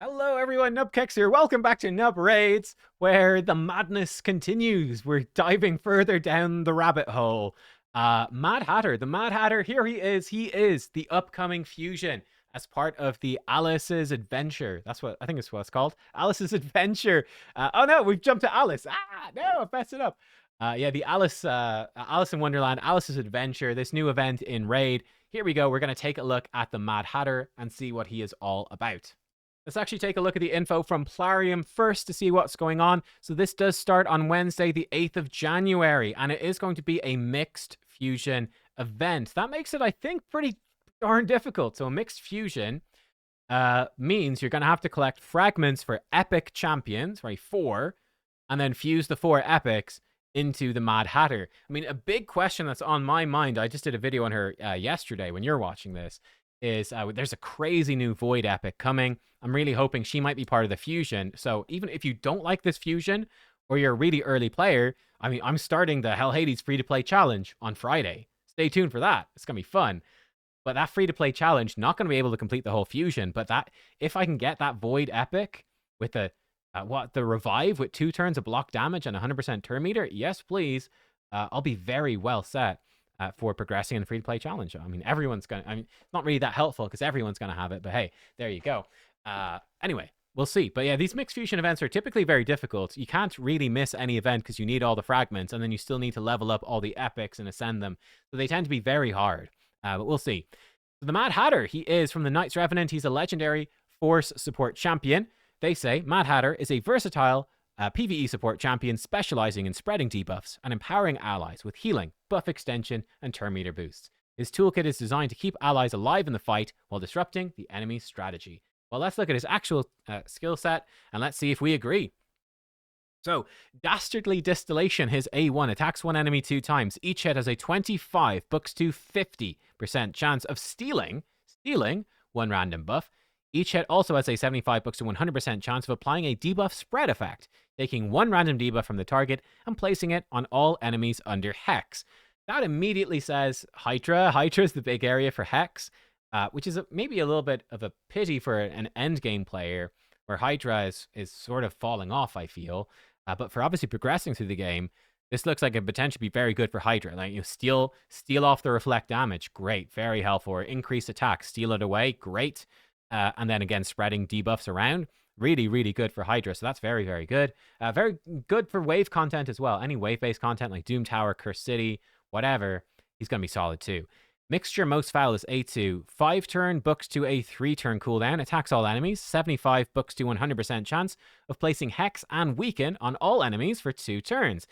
Hello everyone, nubkeks here. Welcome back to Nub Raids, where the madness continues. We're diving further down the rabbit hole. Mad Hatter, the Mad Hatter, here he is. He is the upcoming fusion as part of the Alice's Adventure. That's what I think it's what it's called. Alice's Adventure. Oh no, we've jumped to Alice. No, I messed it up. Yeah, the Alice in Wonderland, Alice's Adventure, this new event in Raid. Here we go. We're going to take a look at the Mad Hatter and see what he is all about. Let's actually take a look at the info from Plarium first to see what's going on. So this does start on Wednesday, the 8th of January, and it is going to be a mixed fusion event. That makes it, I think, pretty darn difficult. So a mixed fusion means you're going to have to collect fragments for epic champions, right, 4, and then fuse the 4 epics into the Mad Hatter. I mean, a big question that's on my mind, I just did a video on her yesterday when you're watching this, is there's a crazy new Void epic coming. I'm really hoping she might be part of the fusion. So even if you don't like this fusion, or you're a really early player, I mean, I'm starting the Hell Hades free-to-play challenge on Friday. Stay tuned for that. It's going to be fun. But that free-to-play challenge, not going to be able to complete the whole fusion, but that if I can get that Void epic with the revive with 2 turns of block damage and 100% turn meter, yes, please, I'll be very well set for progressing in the free-to-play challenge. I mean, everyone's going to... I mean, it's not really that helpful because everyone's going to have it, but hey, there you go. Anyway, we'll see. But yeah, these mixed fusion events are typically very difficult. You can't really miss any event because you need all the fragments, and then you still need to level up all the epics and ascend them. So they tend to be very hard, but we'll see. So the Mad Hatter, he is from the Knights Revenant. He's a legendary force support champion. They say Mad Hatter is a versatile PvE support champion specializing in spreading debuffs and empowering allies with healing, buff extension, and turn meter boosts. His toolkit is designed to keep allies alive in the fight while disrupting the enemy's strategy. Well, let's look at his actual skill set, and let's see if we agree. So, Dastardly Distillation, his A1, attacks one enemy 2 times. Each hit has a 25 books to 50% chance of stealing 1 random buff. Each hit also has a 75 books to 100% chance of applying a debuff spread effect, taking 1 random debuff from the target and placing it on all enemies under Hex. That immediately says Hydra. Hydra is the big area for Hex. Which is maybe a little bit of a pity for an endgame player, where Hydra is sort of falling off, I feel. But for obviously progressing through the game, this looks like it potentially be very good for Hydra. Like, you know, steal off the reflect damage, great, very helpful. Or increase attack, steal it away, great. And then again, spreading debuffs around, really, really good for Hydra. So that's very, very good. Very good for wave content as well. Any wave-based content like Doom Tower, Curse City, whatever, he's going to be solid too. Mixture Most Foul is A2. 5 turn books to a 3 turn cooldown. Attacks all enemies. 75 books to 100% chance of placing Hex and Weaken on all enemies for 2 turns.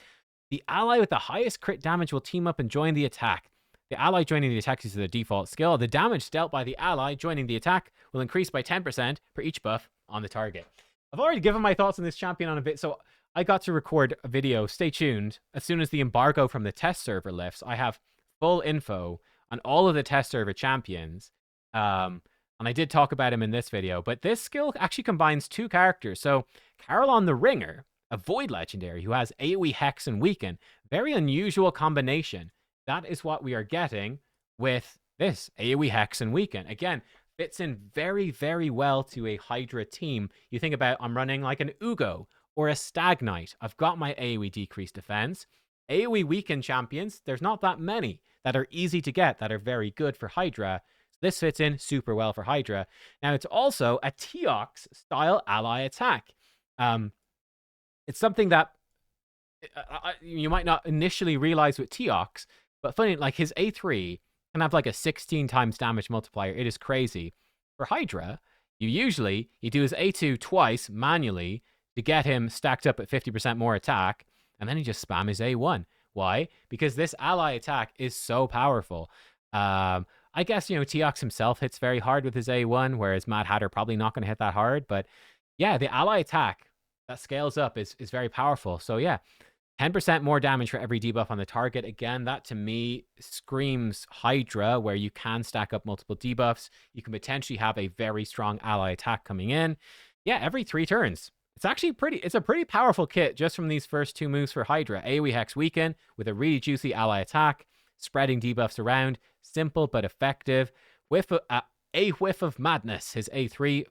The ally with the highest crit damage will team up and join the attack. The ally joining the attack is the default skill. The damage dealt by the ally joining the attack will increase by 10% for each buff on the target. I've already given my thoughts on this champion on a bit, so I got to record a video. Stay tuned. As soon as the embargo from the test server lifts, I have full info on all of the test server champions. And I did talk about him in this video, but this skill actually combines 2 characters. So Carolon the Ringer, a Void legendary who has AoE Hex and Weaken. Very unusual combination. That is what we are getting with this AoE Hex and Weaken. Again, fits in very, very well to a Hydra team. You think about, I'm running like an Ugo or a Stag Knight. I've got my AoE decreased defense. AoE Weaken champions, there's not that many that are easy to get, that are very good for Hydra. So this fits in super well for Hydra. Now, it's also a Teox style ally attack. It's something that you might not initially realize with Teox, but funny, like his A3 can have like a 16 times damage multiplier. It is crazy. For Hydra, you do his A2 twice manually to get him stacked up at 50% more attack, and then he just spam his A1. Why? Because this ally attack is so powerful. I guess, you know, Teox himself hits very hard with his A1, whereas Mad Hatter probably not going to hit that hard. But yeah, the ally attack that scales up is very powerful. So yeah, 10% more damage for every debuff on the target. Again, that to me screams Hydra, where you can stack up multiple debuffs. You can potentially have a very strong ally attack coming in. Yeah, every 3 turns. It's a pretty powerful kit just from these first 2 moves for Hydra. AoE Hex Weaken with a really juicy ally attack, spreading debuffs around, simple but effective, with A Whiff of Madness, his A3,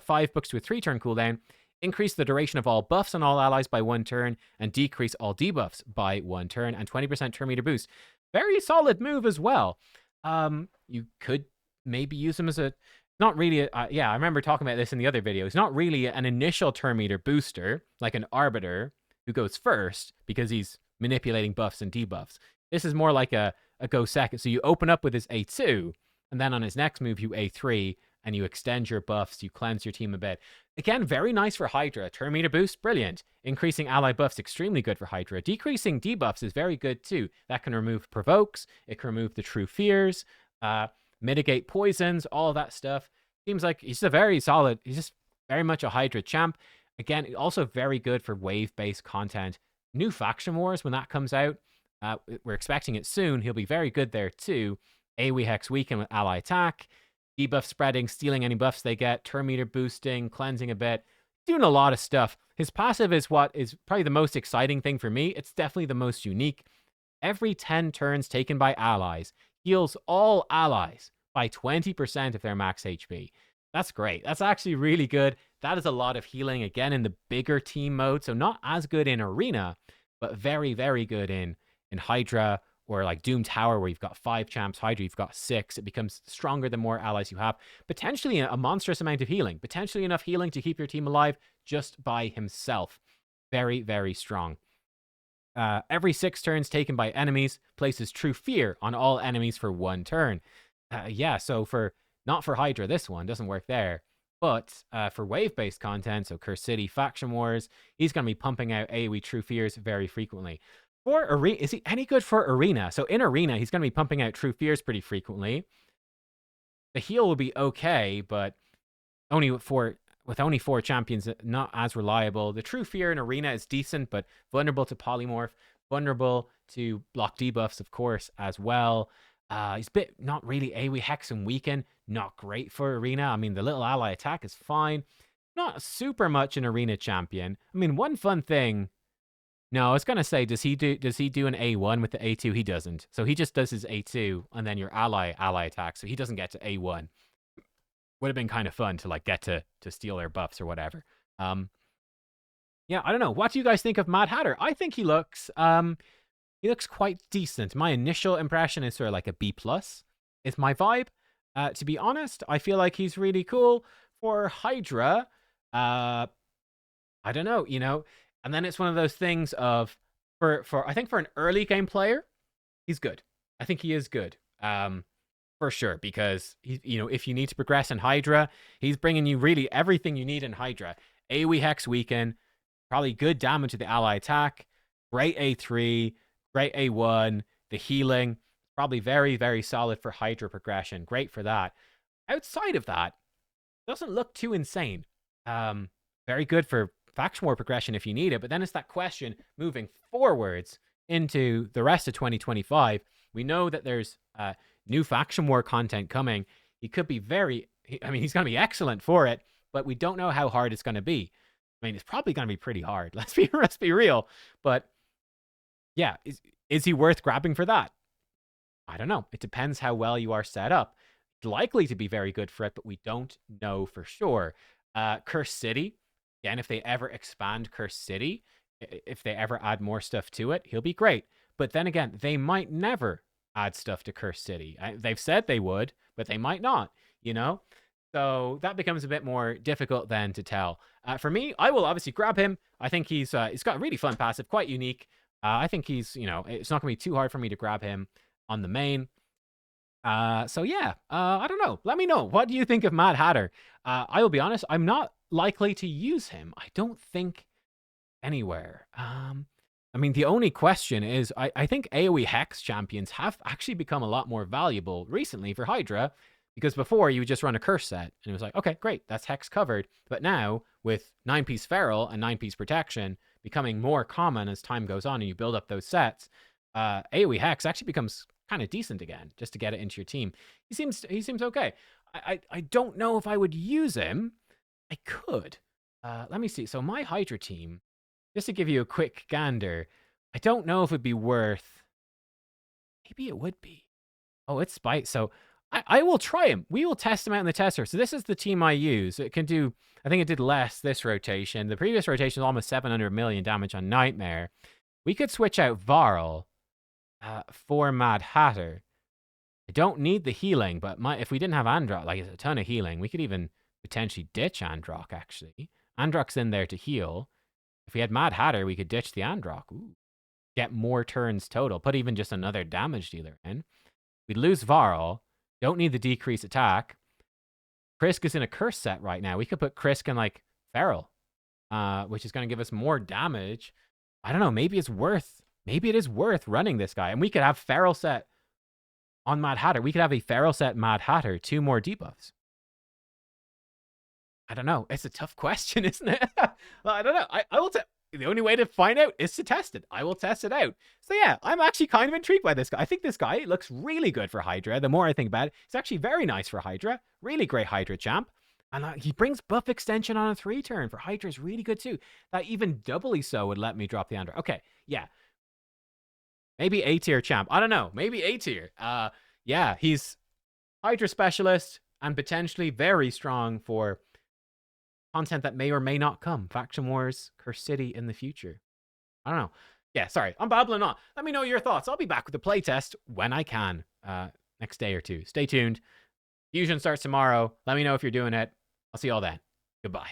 5 books to a 3-turn cooldown. Increase the duration of all buffs on all allies by 1 turn, and decrease all debuffs by 1 turn, and 20% turn meter boost. Very solid move as well. You could maybe use him as a... Not really... yeah, I remember talking about this in the other video. It's not really an initial turn meter booster, like an Arbiter, who goes first, because he's manipulating buffs and debuffs. This is more like a go second. So you open up with his A2, and then on his next move, you A3, and you extend your buffs, you cleanse your team a bit. Again, very nice for Hydra. Turn meter boost, brilliant. Increasing ally buffs, extremely good for Hydra. Decreasing debuffs is very good too. That can remove provokes, it can remove the true fears, mitigate poisons, all of that stuff. Seems like he's a very solid, he's just very much a Hydra champ. Again, also very good for wave-based content. New Faction Wars, when that comes out, we're expecting it soon. He'll be very good there too. AoE Hex Weaken with ally attack, debuff spreading, stealing any buffs they get, turn meter boosting, cleansing a bit, doing a lot of stuff. His passive is what is probably the most exciting thing for me. It's definitely the most unique. Every 10 turns taken by allies heals all allies by 20% of their max HP. That's great. That's actually really good. That is a lot of healing, again, in the bigger team mode. So not as good in Arena, but very, very good in Hydra, or like Doom Tower, where you've got 5 champs. Hydra, you've got 6. It becomes stronger the more allies you have. Potentially a monstrous amount of healing. Potentially enough healing to keep your team alive just by himself. Very, very strong. Every 6 turns taken by enemies places True Fear on all enemies for 1 turn. Yeah, so not for Hydra, this one doesn't work there. But for wave-based content, so Curse City, Faction Wars, he's going to be pumping out AoE True Fears very frequently. For Arena, is he any good for Arena? So in Arena, he's going to be pumping out True Fears pretty frequently. The heal will be okay, but only with only 4 champions, not as reliable. The True Fear in Arena is decent, but vulnerable to polymorph, vulnerable to block debuffs, of course, as well. He's a bit not really AoE Hex and Weaken, not great for Arena. I mean, the little ally attack is fine. Not super much an Arena champion. I mean, one fun thing... No, I was gonna say, does he do an A1 with the A2? He doesn't. So he just does his A2, and then your ally attack. So he doesn't get to A1. Would have been kind of fun to like get to steal their buffs or whatever. Yeah, I don't know. What do you guys think of Mad Hatter? I think he looks quite decent. My initial impression is sort of like a B+. It's my vibe. To be honest, I feel like he's really cool. For Hydra, I don't know, you know. And then it's one of those things of, I think for an early game player, he's good. I think he is good, for sure, because if you need to progress in Hydra, he's bringing you really everything you need in Hydra. AoE Hex Weaken, probably good damage to the ally attack, great A3, great A1, the healing, probably very, very solid for Hydra progression. Great for that. Outside of that, doesn't look too insane. Very good for Faction War progression if you need it, but then it's that question moving forwards into the rest of 2025. We know that there's new Faction War content coming. He could be he's going to be excellent for it, but we don't know how hard it's going to be. I mean, it's probably going to be pretty hard. Let's be real. But yeah, is he worth grabbing for that? I don't know. It depends how well you are set up. Likely to be very good for it, but we don't know for sure. Curse City. Again, if they ever expand Curse City, if they ever add more stuff to it, he'll be great. But then again, they might never add stuff to Curse City. They've said they would, but they might not, you know? So that becomes a bit more difficult then to tell. For me, I will obviously grab him. I think he's got a really fun passive, quite unique. I think he's, it's not going to be too hard for me to grab him on the main. So yeah, I don't know. Let me know. What do you think of Mad Hatter? I will be honest, I'm not likely to use him. I don't think anywhere. I mean, the only question is, I think AoE Hex champions have actually become a lot more valuable recently for Hydra, because before you would just run a curse set, and it was like, okay, great, that's Hex covered. But now, with 9-piece Feral and 9-piece Protection becoming more common as time goes on and you build up those sets, AoE Hex actually becomes kind of decent again, just to get it into your team. He seems okay. I don't know if I would use him. I could. Let me see. So my Hydra team, just to give you a quick gander, I don't know if it'd be worth... Maybe it would be. Oh, it's Spite. So I will try him. We will test him out in the tester. So this is the team I use. It can do, I think it did less this rotation. The previous rotation was almost 700 million damage on Nightmare. We could switch out Varl for Mad Hatter. I don't need the healing, but if we didn't have Androck, like it's a ton of healing, we could even potentially ditch Androck, actually. Androck's in there to heal. If we had Mad Hatter, we could ditch the Androck. Ooh. Get more turns total. Put even just another damage dealer in. We'd lose Varl. Don't need the decrease attack. Krisk is in a curse set right now. We could put Krisk in, like, Feral, which is going to give us more damage. I don't know. Maybe it is worth running this guy. And we could have Feral set on Mad Hatter. We could have a Feral set Mad Hatter, 2 more debuffs. I don't know. It's a tough question, isn't it? Well, I don't know. I will the only way to find out is to test it. I will test it out. So yeah, I'm actually kind of intrigued by this guy. I think this guy looks really good for Hydra. The more I think about it, it's actually very nice for Hydra. Really great Hydra champ. And he brings buff extension on a 3-turn for Hydra is really good too. That even doubly so would let me drop the Android. Okay, yeah. Maybe A-tier champ. I don't know. Maybe A-tier. Yeah, he's Hydra specialist and potentially very strong for content that may or may not come. Faction Wars, Curse City in the future. I don't know. Yeah, sorry. I'm babbling on. Let me know your thoughts. I'll be back with the playtest when I can. Next day or two. Stay tuned. Fusion starts tomorrow. Let me know if you're doing it. I'll see you all then. Goodbye.